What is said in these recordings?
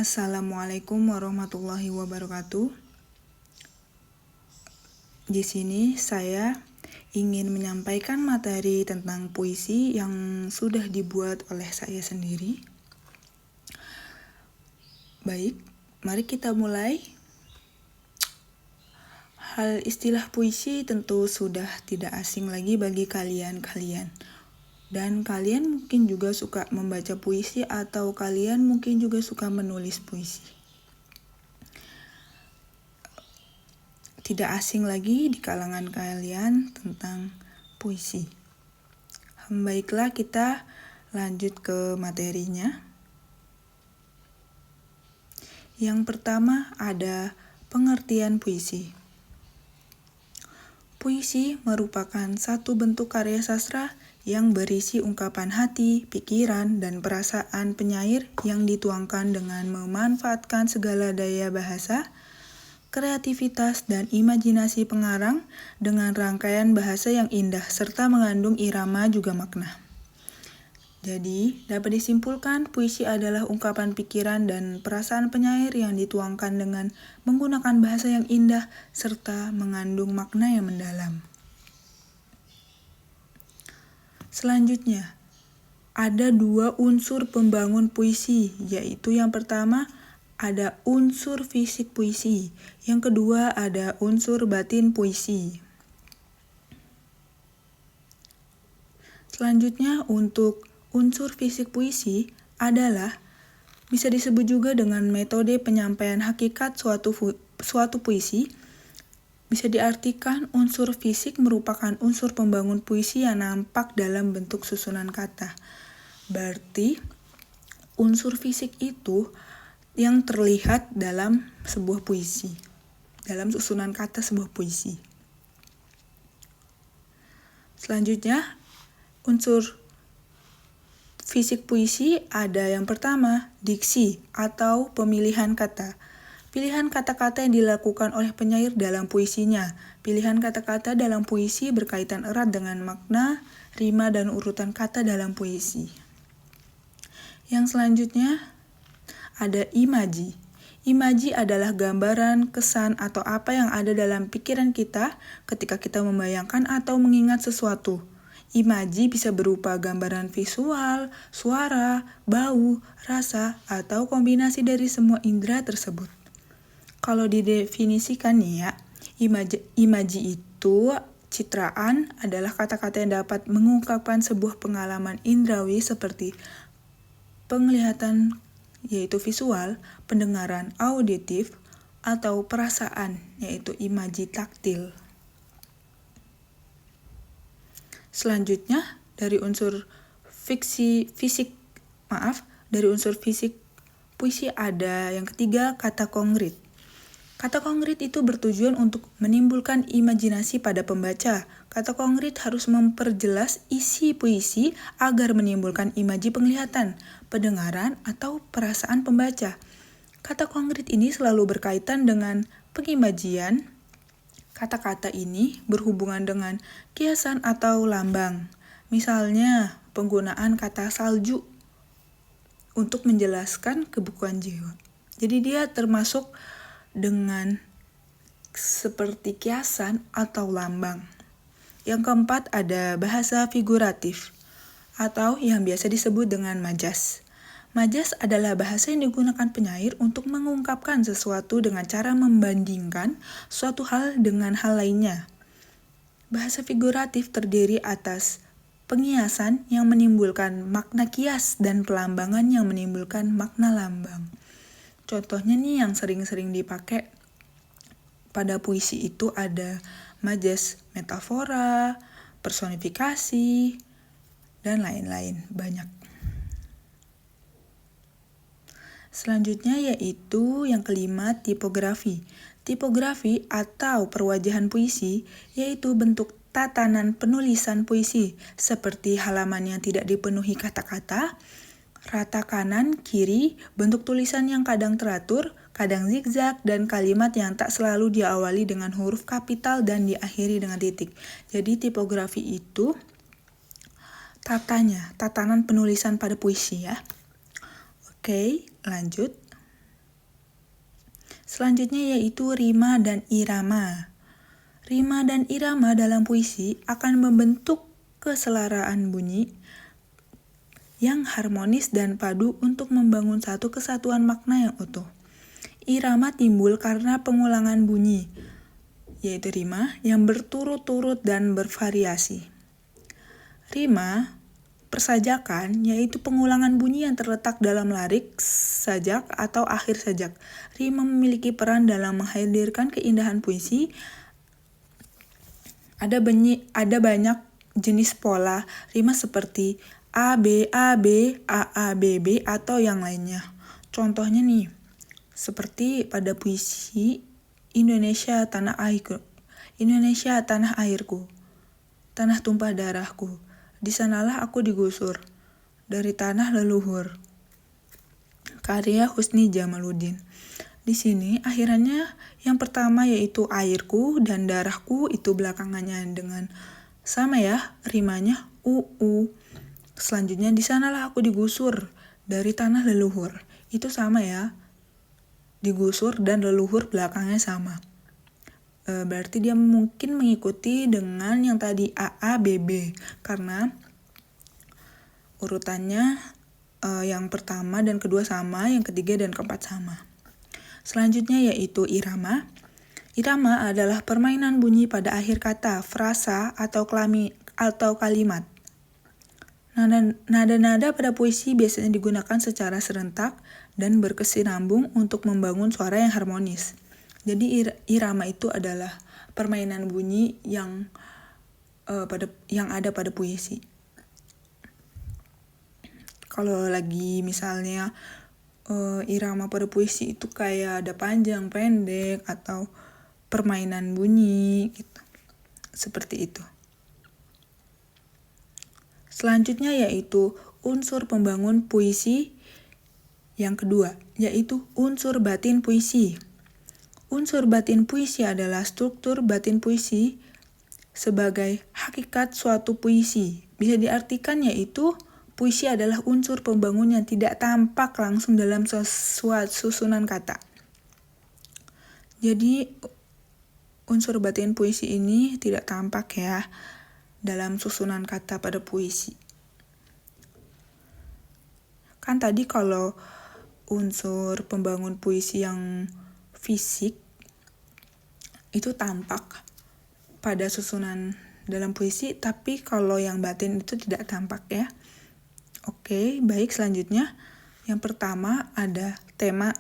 Assalamualaikum warahmatullahi wabarakatuh. Di sini saya ingin menyampaikan materi tentang puisi yang sudah dibuat oleh saya sendiri. Baik, mari kita mulai. Hal istilah puisi tentu sudah tidak asing lagi bagi kalian. Dan kalian mungkin juga suka membaca puisi atau kalian mungkin juga suka menulis puisi. Tidak asing lagi di kalangan kalian tentang puisi. Baiklah, kita lanjut ke materinya. Yang pertama ada pengertian puisi. Puisi merupakan satu bentuk karya sastra yang berisi ungkapan hati, pikiran, dan perasaan penyair yang dituangkan dengan memanfaatkan segala daya bahasa, kreativitas, dan imajinasi pengarang dengan rangkaian bahasa yang indah serta mengandung irama juga makna. Jadi, dapat disimpulkan puisi adalah ungkapan pikiran dan perasaan penyair yang dituangkan dengan menggunakan bahasa yang indah serta mengandung makna yang mendalam. Selanjutnya, ada dua unsur pembangun puisi, yaitu yang pertama ada unsur fisik puisi, yang kedua ada unsur batin puisi. Selanjutnya, untuk unsur fisik puisi adalah bisa disebut juga dengan metode penyampaian hakikat suatu puisi. Bisa diartikan unsur fisik merupakan unsur pembangun puisi yang nampak dalam bentuk susunan kata. Berarti unsur fisik itu yang terlihat dalam sebuah puisi, dalam susunan kata sebuah puisi. Selanjutnya, unsur fisik puisi ada yang pertama, diksi atau pemilihan kata. Pilihan kata-kata yang dilakukan oleh penyair dalam puisinya. Pilihan kata-kata dalam puisi berkaitan erat dengan makna, rima, dan urutan kata dalam puisi. Yang selanjutnya ada imaji. Imaji adalah gambaran, kesan, atau apa yang ada dalam pikiran kita ketika kita membayangkan atau mengingat sesuatu. Imaji bisa berupa gambaran visual, suara, bau, rasa, atau kombinasi dari semua indera tersebut. Kalau didefinisikan nih ya, imaji itu citraan adalah kata-kata yang dapat mengungkapkan sebuah pengalaman indrawi seperti penglihatan yaitu visual, pendengaran auditif, atau perasaan yaitu imaji taktil. Selanjutnya, dari unsur fisik puisi ada yang ketiga, kata konkret. Kata konkret itu bertujuan untuk menimbulkan imajinasi pada pembaca. Kata konkret harus memperjelas isi puisi agar menimbulkan imaji penglihatan, pendengaran, atau perasaan pembaca. Kata konkret ini selalu berkaitan dengan pengimajian. Kata-kata ini berhubungan dengan kiasan atau lambang. Misalnya, penggunaan kata salju untuk menjelaskan kebukuan jiwa. Jadi dia termasuk dengan seperti kiasan atau lambang. Yang keempat ada bahasa figuratif atau yang biasa disebut dengan majas. Majas adalah bahasa yang digunakan penyair untuk mengungkapkan sesuatu dengan cara membandingkan suatu hal dengan hal lainnya. Bahasa figuratif terdiri atas pengiasan yang menimbulkan makna kias dan pelambangan yang menimbulkan makna lambang. Contohnya nih yang sering-sering dipakai pada puisi itu ada majas metafora, personifikasi, dan lain-lain, banyak. Selanjutnya yaitu yang kelima, tipografi. Tipografi atau perwajahan puisi yaitu bentuk tatanan penulisan puisi seperti halaman yang tidak dipenuhi kata-kata, rata kanan, kiri, bentuk tulisan yang kadang teratur, kadang zigzag, dan kalimat yang tak selalu diawali dengan huruf kapital dan diakhiri dengan titik. Jadi tipografi itu tatanan penulisan pada puisi ya. Oke, lanjut. Selanjutnya yaitu rima dan irama. Rima dan irama dalam puisi akan membentuk keselaraan bunyi yang harmonis dan padu untuk membangun satu kesatuan makna yang utuh. Irama timbul karena pengulangan bunyi, yaitu rima yang berturut-turut dan bervariasi. Rima persajakan yaitu pengulangan bunyi yang terletak dalam lirik, sajak, atau akhir sajak. Rima memiliki peran dalam menghadirkan keindahan puisi. Ada banyak jenis pola rima seperti A, B, A, B, A, A, B, B, atau yang lainnya. Contohnya nih, seperti pada puisi Indonesia tanah airku, tanah tumpah darahku. Di sanalah aku digusur, dari tanah leluhur. Karya Husni Jamaluddin. Di sini akhirannya yang pertama yaitu airku dan darahku itu belakangannya dengan sama ya, rimanya UU. Selanjutnya di sanalah aku digusur, dari tanah leluhur. Itu sama ya, digusur dan leluhur belakangnya sama. Berarti dia mungkin mengikuti dengan yang tadi AABB karena urutannya yang pertama dan kedua sama, yang ketiga dan keempat sama. Selanjutnya yaitu irama. Irama adalah permainan bunyi pada akhir kata, frasa, atau kalimat. Nada-nada pada puisi biasanya digunakan secara serentak dan berkesinambung untuk membangun suara yang harmonis. Jadi irama itu adalah permainan bunyi yang ada pada puisi. Kalau lagi misalnya irama pada puisi itu kayak ada panjang, pendek, atau permainan bunyi gitu. Seperti itu. Selanjutnya yaitu unsur pembangun puisi yang kedua, yaitu unsur batin puisi. Unsur batin puisi adalah struktur batin puisi sebagai hakikat suatu puisi. Bisa diartikan yaitu puisi adalah unsur pembangun yang tidak tampak langsung dalam suatu susunan kata. Jadi unsur batin puisi ini tidak tampak ya dalam susunan kata pada puisi. Kan tadi kalau unsur pembangun puisi yang fisik itu tampak pada susunan dalam puisi, tapi kalau yang batin itu tidak tampak ya. Oke, baik, selanjutnya yang pertama ada tema.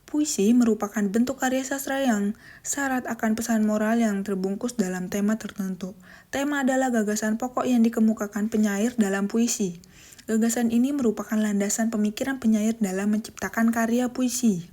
Puisi merupakan bentuk karya sastra yang syarat akan pesan moral yang terbungkus dalam tema tertentu. Tema adalah gagasan pokok yang dikemukakan penyair dalam puisi. Gagasan ini merupakan landasan pemikiran penyair dalam menciptakan karya puisi.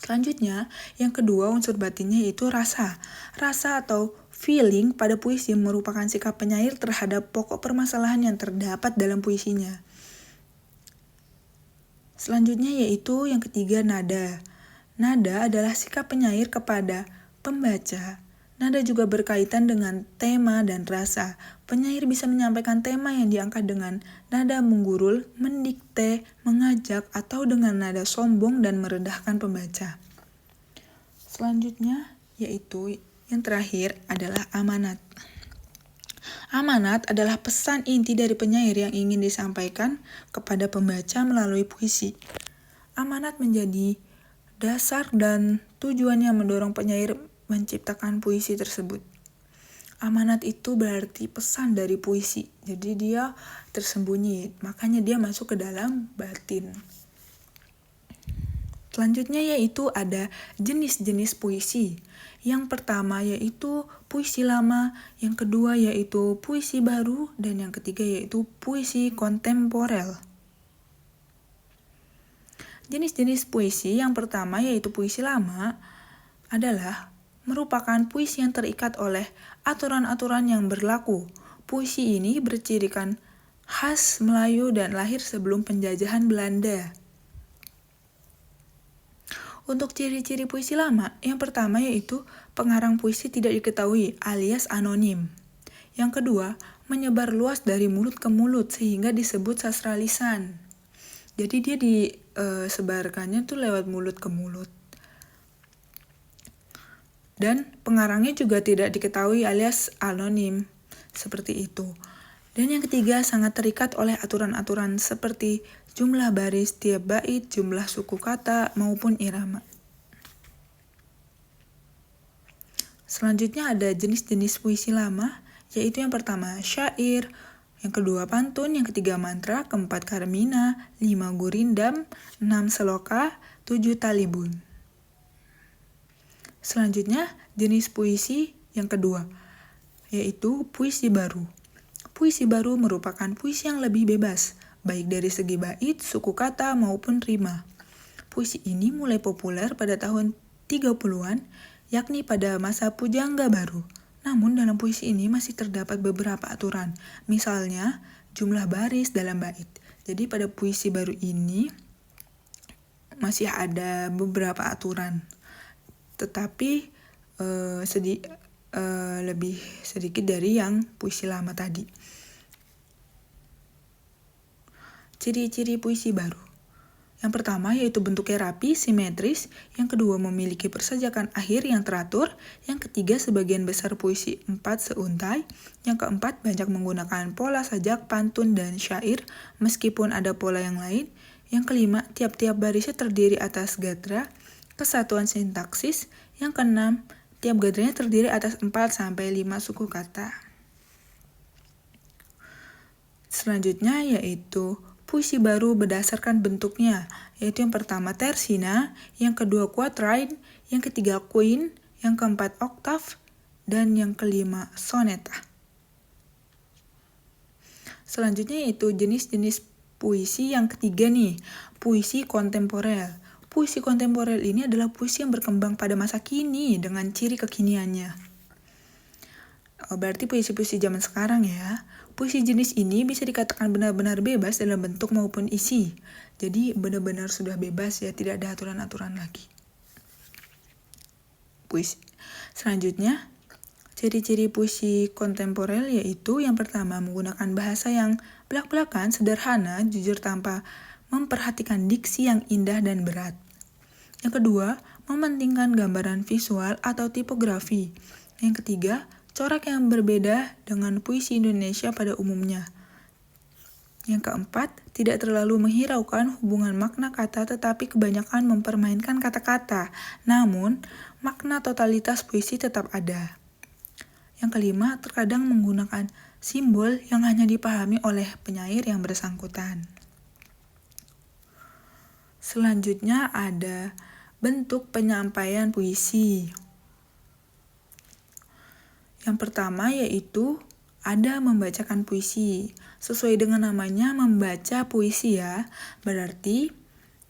Selanjutnya, yang kedua unsur batinnya yaitu rasa. Rasa atau feeling pada puisi merupakan sikap penyair terhadap pokok permasalahan yang terdapat dalam puisinya. Selanjutnya yaitu yang ketiga nada. Nada adalah sikap penyair kepada pembaca. Nada juga berkaitan dengan tema dan rasa. Penyair bisa menyampaikan tema yang diangkat dengan nada menggurul, mendikte, mengajak, atau dengan nada sombong dan merendahkan pembaca. Selanjutnya yaitu yang terakhir adalah amanat. Amanat adalah pesan inti dari penyair yang ingin disampaikan kepada pembaca melalui puisi. Amanat menjadi dasar dan tujuannya mendorong penyair menciptakan puisi tersebut. Amanat itu berarti pesan dari puisi. Jadi dia tersembunyi, makanya dia masuk ke dalam batin. Selanjutnya yaitu ada jenis-jenis puisi. Yang pertama yaitu puisi lama, yang kedua yaitu puisi baru, dan yang ketiga yaitu puisi kontemporer. Jenis-jenis puisi yang pertama yaitu puisi lama adalah merupakan puisi yang terikat oleh aturan-aturan yang berlaku. Puisi ini bercirikan khas Melayu dan lahir sebelum penjajahan Belanda. Untuk ciri-ciri puisi lama, yang pertama yaitu pengarang puisi tidak diketahui alias anonim. Yang kedua, menyebar luas dari mulut ke mulut sehingga disebut sastra lisan. Jadi dia disebarkannya tuh lewat mulut ke mulut. Dan pengarangnya juga tidak diketahui alias anonim. Seperti itu. Dan yang ketiga sangat terikat oleh aturan-aturan seperti jumlah baris tiap bait, jumlah suku kata, maupun irama. Selanjutnya ada jenis-jenis puisi lama, yaitu yang pertama syair, yang kedua pantun, yang ketiga mantra, keempat karmina, 5 gurindam, 6 seloka, 7 talibun. Selanjutnya jenis puisi yang kedua, yaitu puisi baru. Puisi baru merupakan puisi yang lebih bebas, baik dari segi bait, suku kata, maupun rima. Puisi ini mulai populer pada tahun 30-an, yakni pada masa pujangga baru. Namun dalam puisi ini masih terdapat beberapa aturan, misalnya jumlah baris dalam bait. Jadi pada puisi baru ini masih ada beberapa aturan, tetapi lebih sedikit dari yang puisi lama tadi. Ciri-ciri puisi baru. Yang pertama yaitu bentuknya rapi, simetris. Yang kedua memiliki persajakan akhir yang teratur. Yang ketiga sebagian besar puisi 4 seuntai. Yang keempat banyak menggunakan pola sajak, pantun, dan syair meskipun ada pola yang lain. Yang kelima tiap-tiap barisnya terdiri atas gatra, kesatuan sintaksis. Yang keenam tiap gadranya terdiri atas 4-5 suku kata. Selanjutnya yaitu puisi baru berdasarkan bentuknya, yaitu yang pertama tersina, yang kedua quatrain, yang ketiga queen, yang keempat oktav, dan yang kelima soneta. Selanjutnya yaitu jenis-jenis puisi yang ketiga nih, puisi kontemporer. Puisi kontemporer ini adalah puisi yang berkembang pada masa kini dengan ciri kekiniannya. Berarti puisi-puisi zaman sekarang ya. Puisi jenis ini bisa dikatakan benar-benar bebas dalam bentuk maupun isi. Jadi benar-benar sudah bebas ya, tidak ada aturan-aturan lagi. Puisi. Selanjutnya, ciri-ciri puisi kontemporer yaitu yang pertama menggunakan bahasa yang belak-belakan, sederhana, jujur tanpa memperhatikan diksi yang indah dan berat. Yang kedua, mementingkan gambaran visual atau tipografi. Yang ketiga, corak yang berbeda dengan puisi Indonesia pada umumnya. Yang keempat, tidak terlalu menghiraukan hubungan makna kata tetapi kebanyakan mempermainkan kata-kata. Namun, makna totalitas puisi tetap ada. Yang kelima, terkadang menggunakan simbol yang hanya dipahami oleh penyair yang bersangkutan. Selanjutnya ada bentuk penyampaian puisi. Yang pertama yaitu ada membacakan puisi. Sesuai dengan namanya membaca puisi ya, berarti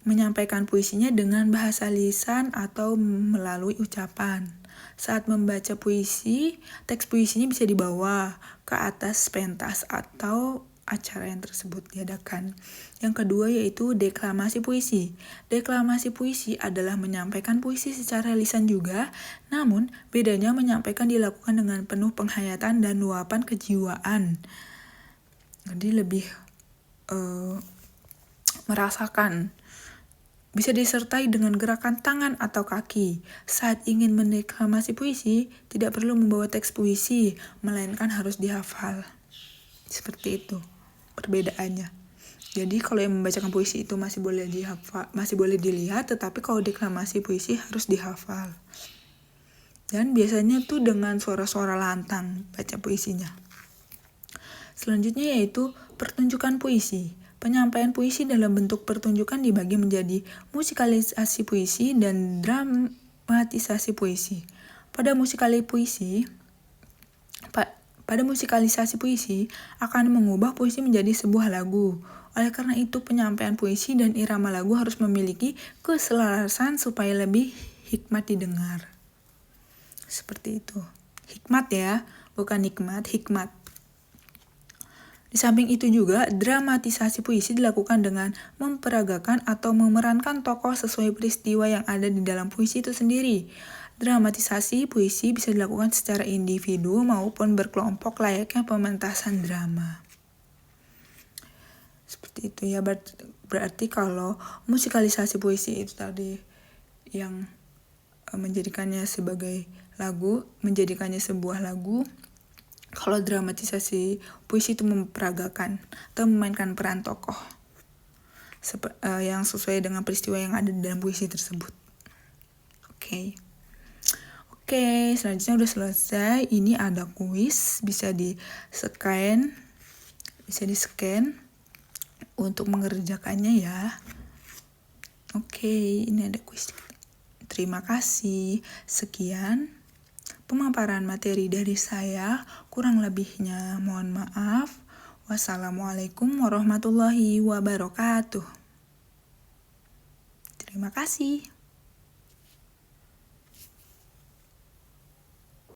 menyampaikan puisinya dengan bahasa lisan atau melalui ucapan. Saat membaca puisi, teks puisinya bisa dibawa ke atas pentas atau acara yang tersebut diadakan. Yang kedua yaitu deklamasi puisi. Deklamasi puisi adalah menyampaikan puisi secara lisan juga, namun bedanya menyampaikan dilakukan dengan penuh penghayatan dan luapan kejiwaan. Jadi lebih merasakan. Bisa disertai dengan gerakan tangan atau kaki. Saat ingin mendeklamasi puisi, tidak perlu membawa teks puisi, melainkan harus dihafal. Seperti itu perbedaannya. Jadi kalau yang membacakan puisi itu masih boleh dihafal, masih boleh dilihat, tetapi kalau deklamasi puisi harus dihafal. Dan biasanya tuh dengan suara-suara lantang baca puisinya. Selanjutnya yaitu pertunjukan puisi. Penyampaian puisi dalam bentuk pertunjukan dibagi menjadi musikalisasi puisi dan dramatisasi puisi. Pada musikalisasi puisi akan mengubah puisi menjadi sebuah lagu. Oleh karena itu, penyampaian puisi dan irama lagu harus memiliki keselarasan supaya lebih hikmat didengar. Seperti itu. Hikmat ya, bukan nikmat, hikmat. Di samping itu juga, dramatisasi puisi dilakukan dengan memperagakan atau memerankan tokoh sesuai peristiwa yang ada di dalam puisi itu sendiri. Dramatisasi puisi bisa dilakukan secara individu maupun berkelompok layaknya pementasan drama. Seperti itu ya, berarti kalau musikalisasi puisi itu tadi yang menjadikannya sebagai lagu, menjadikannya sebuah lagu. Kalau dramatisasi puisi itu memperagakan atau memainkan peran tokoh yang sesuai dengan peristiwa yang ada di dalam puisi tersebut. Oke, selanjutnya udah selesai. Ini ada kuis, bisa di-scan untuk mengerjakannya ya. Oke, ini ada kuis. Terima kasih. Sekian pemaparan materi dari saya, kurang lebihnya mohon maaf. Wassalamualaikum warahmatullahi wabarakatuh. Terima kasih.